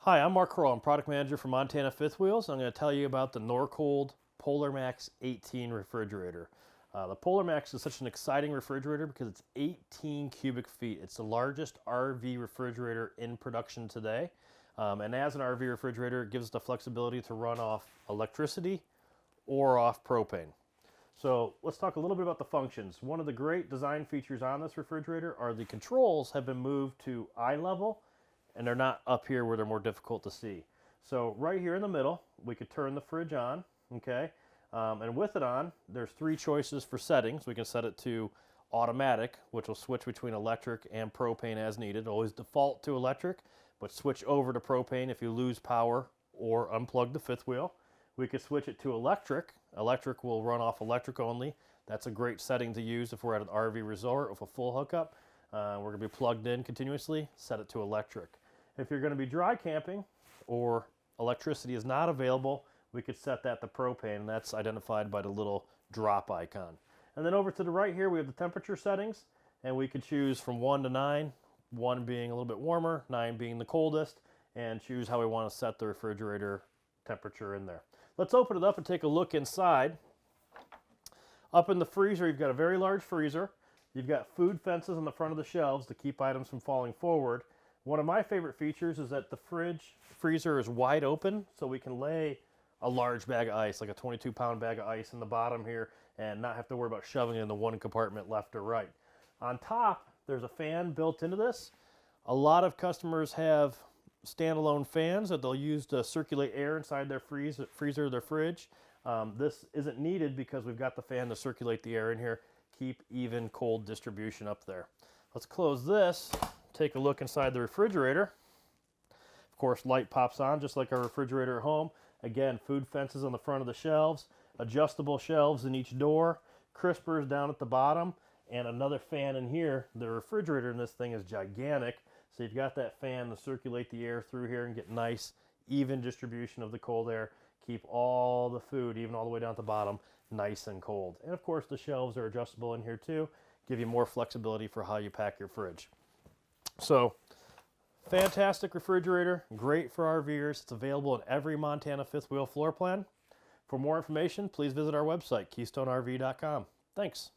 Hi, I'm Mark Kroll. I'm product manager for Montana Fifth Wheels. I'm going to tell you about the Norcold Polar Max 18 refrigerator. The Polar Max is such an exciting refrigerator because it's 18 cubic feet. It's the largest RV refrigerator in production today. And as an RV refrigerator, it gives us the flexibility to run off electricity or off propane. So let's talk a little bit about the functions. One of the great design features on this refrigerator are the controls have been moved to eye level, and they're not up here where they're more difficult to see. So right here in the middle, we could turn the fridge on, okay? And with it on, there's three choices for settings. We can set it to automatic, which will switch between electric and propane as needed. Always default to electric, but switch over to propane if you lose power or unplug the fifth wheel. We could switch it to electric. Electric will run off electric only. That's a great setting to use if we're at an RV resort with a full hookup. We're going to be plugged in continuously, set it to electric. If you're going to be dry camping or electricity is not available, we could set that to propane, and that's identified by the little drop icon. And then over to the right here, we have the temperature settings, and we could choose from 1 to 9, 1 being a little bit warmer, 9 being the coldest, and choose how we want to set the refrigerator temperature in there. Let's open it up and take a look inside. Up in the freezer, you've got a very large freezer. You've got food fences on the front of the shelves to keep items from falling forward. One of my favorite features is that the freezer is wide open, so we can lay a large bag of ice, like a 22-pound bag of ice in the bottom here, and not have to worry about shoving it in the one compartment left or right. On top, there's a fan built into this. A lot of customers have standalone fans that they'll use to circulate air inside their freezer or their fridge. This isn't needed because we've got the fan to circulate the air in here, keep even cold distribution up there. Let's close this. Take a look inside the refrigerator. Of course, light pops on just like our refrigerator at home. Again, food fences on the front of the shelves, adjustable shelves in each door, crispers down at the bottom, and another fan in here. The refrigerator in this thing is gigantic, so you've got that fan to circulate the air through here and get nice, even distribution of the cold air. Keep all the food, even all the way down at the bottom, nice and cold. And of course, the shelves are adjustable in here too, give you more flexibility for how you pack your fridge. So, fantastic refrigerator, great for RVers. It's available in every Montana fifth wheel floor plan. For more information, please visit our website, KeystoneRV.com. Thanks.